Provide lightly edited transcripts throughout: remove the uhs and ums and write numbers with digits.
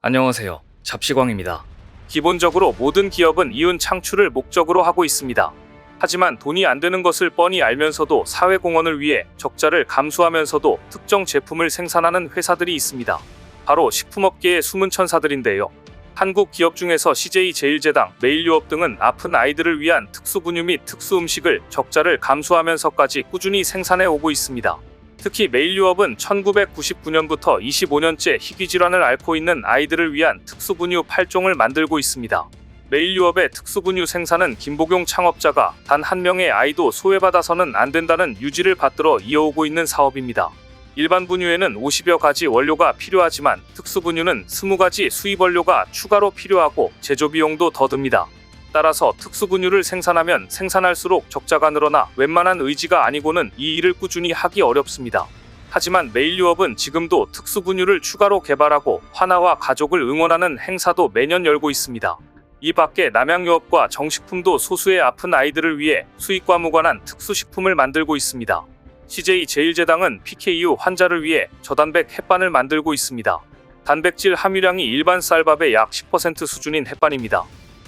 안녕하세요. 잡시광입니다. 기본적으로 모든 기업은 이윤 창출을 목적으로 하고 있습니다. 하지만 돈이 안 되는 것을 뻔히 알면서도 사회공헌을 위해 적자를 감수하면서도 특정 제품을 생산하는 회사들이 있습니다. 바로 식품업계의 숨은 천사들인데요. 한국 기업 중에서 CJ제일제당, 메일유업 등은 아픈 아이들을 위한 특수분유 및 특수음식을 적자를 감수하면서까지 꾸준히 생산해 오고 있습니다. 특히 메일유업은 1999년부터 25년째 희귀질환을 앓고 있는 아이들을 위한 특수분유 8종을 만들고 있습니다. 메일유업의 특수분유 생산은 김복용 창업자가 단 한 명의 아이도 소외받아서는 안 된다는 유지를 받들어 이어오고 있는 사업입니다. 일반 분유에는 50여 가지 원료가 필요하지만 특수분유는 20가지 수입 원료가 추가로 필요하고 제조 비용도 더 듭니다. 따라서 특수분유를 생산하면 생산할수록 적자가 늘어나 웬만한 의지가 아니고는 이 일을 꾸준히 하기 어렵습니다. 하지만 메일유업은 지금도 특수분유를 추가로 개발하고 화나와 가족을 응원하는 행사도 매년 열고 있습니다. 이 밖에 남양유업과 정식품도 소수의 아픈 아이들을 위해 수익과 무관한 특수식품을 만들고 있습니다. CJ제일제당은 PKU 환자를 위해 저단백 햇반을 만들고 있습니다. 단백질 함유량이 일반 쌀밥의 약 10% 수준인 햇반입니다.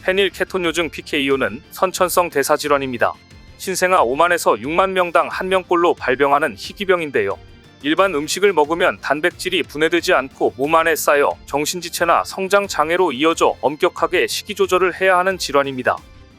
페닐케톤요증 PKU는 선천성 대사질환입니다. 신생아 5만에서 6만 명당 1명꼴로 발병하는 희귀병인데요. 일반 음식을 먹으면 단백질이 분해되지 않고 몸 안에 쌓여 정신지체나 성장장애로 이어져 엄격하게 식이조절을 해야 하는 질환입니다.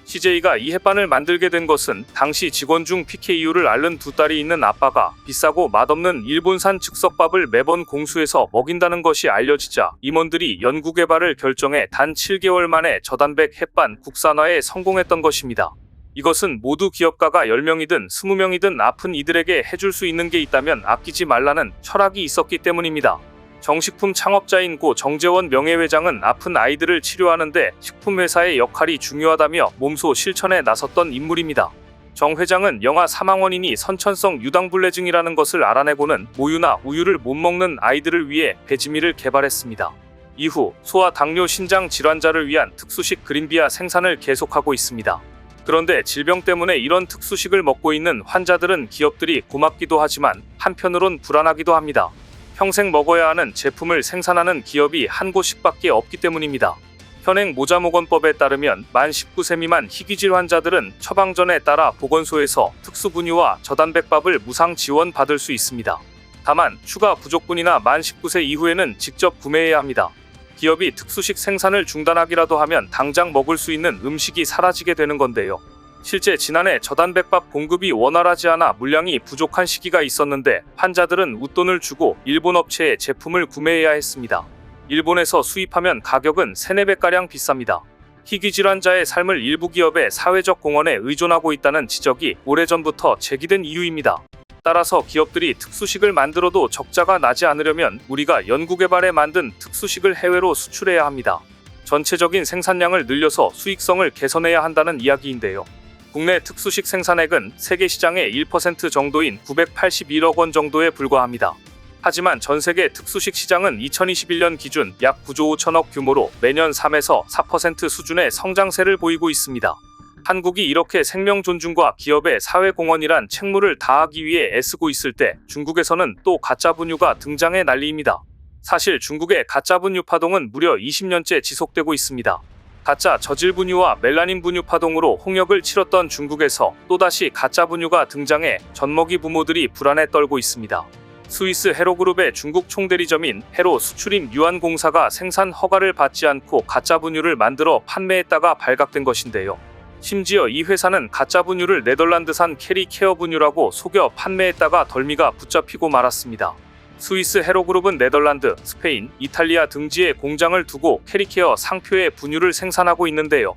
CJ가 이 햇반을 만들게 된 것은 당시 직원 중 PKU를 앓는 두 딸이 있는 아빠가 비싸고 맛없는 일본산 즉석밥을 매번 공수해서 먹인다는 것이 알려지자 임원들이 연구개발을 결정해 단 7개월 만에 저단백 햇반 국산화에 성공했던 것입니다. 이것은 모두 기업가가 10명이든 20명이든 아픈 이들에게 해줄 수 있는 게 있다면 아끼지 말라는 철학이 있었기 때문입니다. 정식품 창업자인 고 정재원 명예회장은 아픈 아이들을 치료하는데 식품회사의 역할이 중요하다며 몸소 실천에 나섰던 인물입니다. 정 회장은 영아 사망 원인이 선천성 유당불내증이라는 것을 알아내고는 모유나 우유를 못 먹는 아이들을 위해 배지밀을 개발했습니다. 이후 소아 당뇨 신장 질환자를 위한 특수식 그린비아 생산을 계속하고 있습니다. 그런데 질병 때문에 이런 특수식을 먹고 있는 환자들은 기업들이 고맙기도 하지만 한편으론 불안하기도 합니다. 평생 먹어야 하는 제품을 생산하는 기업이 한 곳씩밖에 없기 때문입니다. 현행 모자모건법에 따르면 만 19세 미만 희귀질 환자들은 처방전에 따라 보건소에서 특수분유와 저단백밥을 무상 지원받을 수 있습니다. 다만 추가 부족분이나 만 19세 이후에는 직접 구매해야 합니다. 기업이 특수식 생산을 중단하기라도 하면 당장 먹을 수 있는 음식이 사라지게 되는 건데요. 실제 지난해 저단백밥 공급이 원활하지 않아 물량이 부족한 시기가 있었는데 환자들은 웃돈을 주고 일본 업체의 제품을 구매해야 했습니다. 일본에서 수입하면 가격은 3~4배가량 비쌉니다. 희귀질환자의 삶을 일부 기업의 사회적 공헌에 의존하고 있다는 지적이 오래전부터 제기된 이유입니다. 따라서 기업들이 특수식을 만들어도 적자가 나지 않으려면 우리가 연구개발에 만든 특수식을 해외로 수출해야 합니다. 전체적인 생산량을 늘려서 수익성을 개선해야 한다는 이야기인데요. 국내 특수식 생산액은 세계 시장의 1% 정도인 981억 원 정도에 불과합니다. 하지만 전 세계 특수식 시장은 2021년 기준 약 9조 5천억 규모로 매년 3에서 4% 수준의 성장세를 보이고 있습니다. 한국이 이렇게 생명 존중과 기업의 사회공헌이란 책무를 다하기 위해 애쓰고 있을 때 중국에서는 또 가짜 분유가 등장해 난리입니다. 사실 중국의 가짜 분유 파동은 무려 20년째 지속되고 있습니다. 가짜 저질 분유와 멜라닌 분유 파동으로 홍역을 치렀던 중국에서 또다시 가짜 분유가 등장해 젖먹이 부모들이 불안에 떨고 있습니다. 스위스 헤로그룹의 중국 총대리점인 헤로 수출입 유한공사가 생산 허가를 받지 않고 가짜 분유를 만들어 판매했다가 발각된 것인데요. 심지어 이 회사는 가짜 분유를 네덜란드산 캐리케어 분유라고 속여 판매했다가 덜미가 붙잡히고 말았습니다. 스위스 헤로그룹은 네덜란드, 스페인, 이탈리아 등지에 공장을 두고 캐리케어 상표의 분유를 생산하고 있는데요.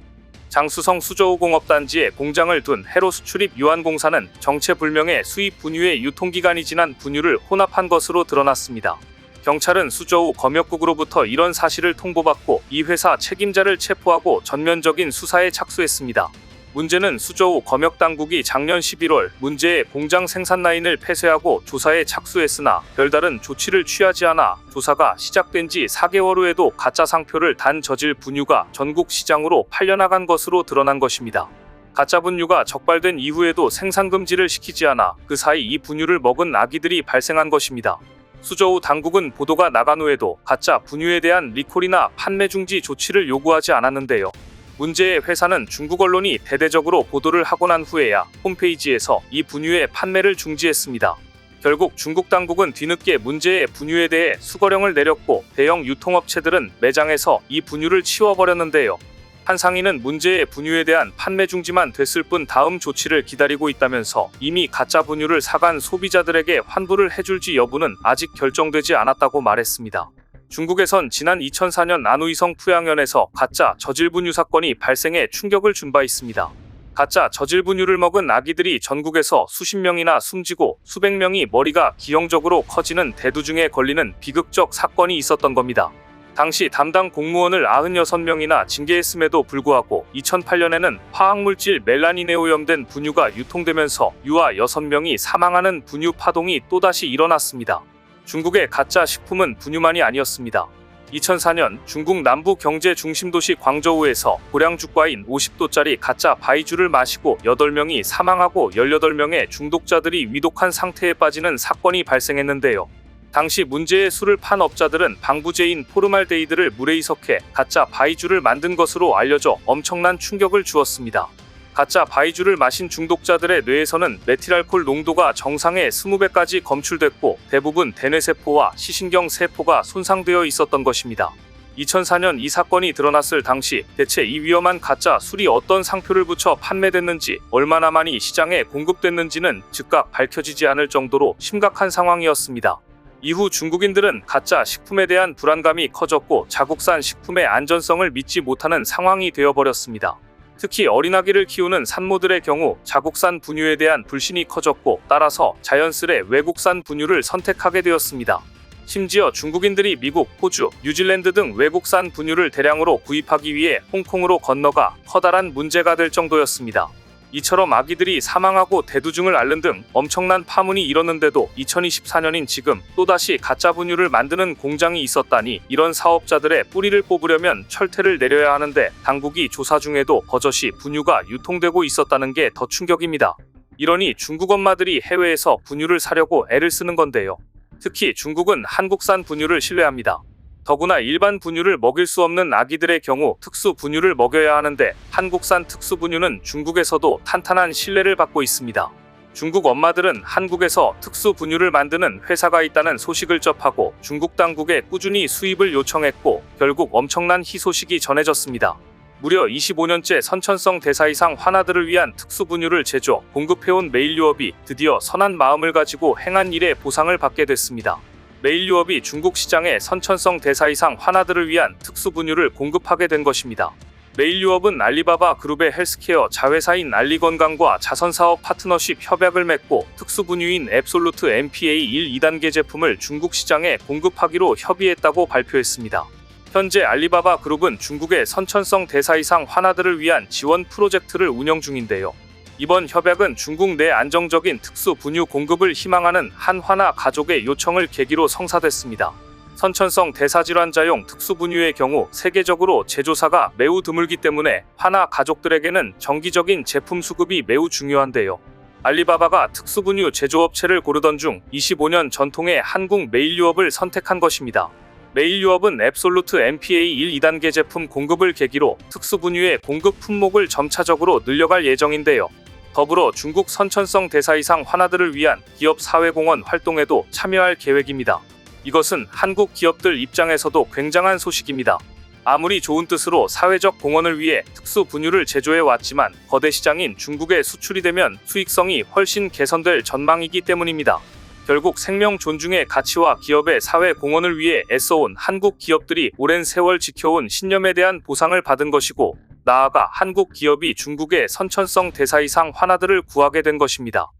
장수성 수저우공업단지에 공장을 둔 헤로 수출입 유한공사는 정체불명의 수입 분유의 유통기간이 지난 분유를 혼합한 것으로 드러났습니다. 경찰은 수저우 검역국으로부터 이런 사실을 통보받고 이 회사 책임자를 체포하고 전면적인 수사에 착수했습니다. 문제는 수저우 검역당국이 작년 11월 문제의 공장 생산 라인을 폐쇄하고 조사에 착수했으나 별다른 조치를 취하지 않아 조사가 시작된 지 4개월 후에도 가짜 상표를 단 저질 분유가 전국 시장으로 팔려나간 것으로 드러난 것입니다. 가짜 분유가 적발된 이후에도 생산 금지를 시키지 않아 그 사이 이 분유를 먹은 아기들이 발생한 것입니다. 수저우 당국은 보도가 나간 후에도 가짜 분유에 대한 리콜이나 판매 중지 조치를 요구하지 않았는데요. 문제의 회사는 중국 언론이 대대적으로 보도를 하고 난 후에야 홈페이지에서 이 분유의 판매를 중지했습니다. 결국 중국 당국은 뒤늦게 문제의 분유에 대해 수거령을 내렸고 대형 유통업체들은 매장에서 이 분유를 치워버렸는데요. 한 상인은 문제의 분유에 대한 판매 중지만 됐을 뿐 다음 조치를 기다리고 있다면서 이미 가짜 분유를 사간 소비자들에게 환불을 해줄지 여부는 아직 결정되지 않았다고 말했습니다. 중국에선 지난 2004년 안우이성 푸양현에서 가짜 저질분유 사건이 발생해 충격을 준 바 있습니다. 가짜 저질분유를 먹은 아기들이 전국에서 수십 명이나 숨지고 수백 명이 머리가 기형적으로 커지는 대두증에 걸리는 비극적 사건이 있었던 겁니다. 당시 담당 공무원을 96명이나 징계했음에도 불구하고 2008년에는 화학물질 멜라닌에 오염된 분유가 유통되면서 유아 6명이 사망하는 분유 파동이 또다시 일어났습니다. 중국의 가짜 식품은 분유만이 아니었습니다. 2004년 중국 남부 경제 중심도시 광저우에서 고량주가인 50도짜리 가짜 바이주를 마시고 8명이 사망하고 18명의 중독자들이 위독한 상태에 빠지는 사건이 발생했는데요. 당시 문제의 술을 판 업자들은 방부제인 포르말데이드를 물에 희석해 가짜 바이주를 만든 것으로 알려져 엄청난 충격을 주었습니다. 가짜 바이주를 마신 중독자들의 뇌에서는 메틸알코올 농도가 정상의 20배까지 검출됐고 대부분 대뇌세포와 시신경 세포가 손상되어 있었던 것입니다. 2004년 이 사건이 드러났을 당시 대체 이 위험한 가짜 술이 어떤 상표를 붙여 판매됐는지 얼마나 많이 시장에 공급됐는지는 즉각 밝혀지지 않을 정도로 심각한 상황이었습니다. 이후 중국인들은 가짜 식품에 대한 불안감이 커졌고 자국산 식품의 안전성을 믿지 못하는 상황이 되어버렸습니다. 특히 어린아기를 키우는 산모들의 경우 자국산 분유에 대한 불신이 커졌고 따라서 자연스레 외국산 분유를 선택하게 되었습니다. 심지어 중국인들이 미국, 호주, 뉴질랜드 등 외국산 분유를 대량으로 구입하기 위해 홍콩으로 건너가 커다란 문제가 될 정도였습니다. 이처럼 아기들이 사망하고 대두증을 앓는 등 엄청난 파문이 일었는데도 2024년인 지금 또다시 가짜 분유를 만드는 공장이 있었다니 이런 사업자들의 뿌리를 뽑으려면 철퇴를 내려야 하는데 당국이 조사 중에도 버젓이 분유가 유통되고 있었다는 게 더 충격입니다. 이러니 중국 엄마들이 해외에서 분유를 사려고 애를 쓰는 건데요. 특히 중국은 한국산 분유를 신뢰합니다. 더구나 일반 분유를 먹일 수 없는 아기들의 경우 특수 분유를 먹여야 하는데 한국산 특수 분유는 중국에서도 탄탄한 신뢰를 받고 있습니다. 중국 엄마들은 한국에서 특수 분유를 만드는 회사가 있다는 소식을 접하고 중국 당국에 꾸준히 수입을 요청했고 결국 엄청난 희소식이 전해졌습니다. 무려 25년째 선천성 대사 이상 환아들을 위한 특수 분유를 제조, 공급해온 메일유업이 드디어 선한 마음을 가지고 행한 일에 보상을 받게 됐습니다. 메일유업이 중국 시장에 선천성 대사 이상 환아들을 위한 특수 분유를 공급하게 된 것입니다. 메일유업은 알리바바 그룹의 헬스케어 자회사인 알리건강과 자선사업 파트너십 협약을 맺고 특수 분유인 앱솔루트 MPA 1, 2단계 제품을 중국 시장에 공급하기로 협의했다고 발표했습니다. 현재 알리바바 그룹은 중국의 선천성 대사 이상 환아들을 위한 지원 프로젝트를 운영 중인데요. 이번 협약은 중국 내 안정적인 특수 분유 공급을 희망하는 한 환아 가족의 요청을 계기로 성사됐습니다. 선천성 대사질환자용 특수 분유의 경우 세계적으로 제조사가 매우 드물기 때문에 환아 가족들에게는 정기적인 제품 수급이 매우 중요한데요. 알리바바가 특수 분유 제조업체를 고르던 중 25년 전통의 한국 메일유업을 선택한 것입니다. 메일유업은 앱솔루트 MPA 1, 2단계 제품 공급을 계기로 특수 분유의 공급 품목을 점차적으로 늘려갈 예정인데요. 더불어 중국 선천성 대사 이상 환아들을 위한 기업 사회공헌 활동에도 참여할 계획입니다. 이것은 한국 기업들 입장에서도 굉장한 소식입니다. 아무리 좋은 뜻으로 사회적 공헌을 위해 특수 분유를 제조해 왔지만 거대 시장인 중국에 수출이 되면 수익성이 훨씬 개선될 전망이기 때문입니다. 결국 생명 존중의 가치와 기업의 사회 공헌을 위해 애써온 한국 기업들이 오랜 세월 지켜온 신념에 대한 보상을 받은 것이고 나아가 한국 기업이 중국의 선천성 대사 이상 환아들을 구하게 된 것입니다.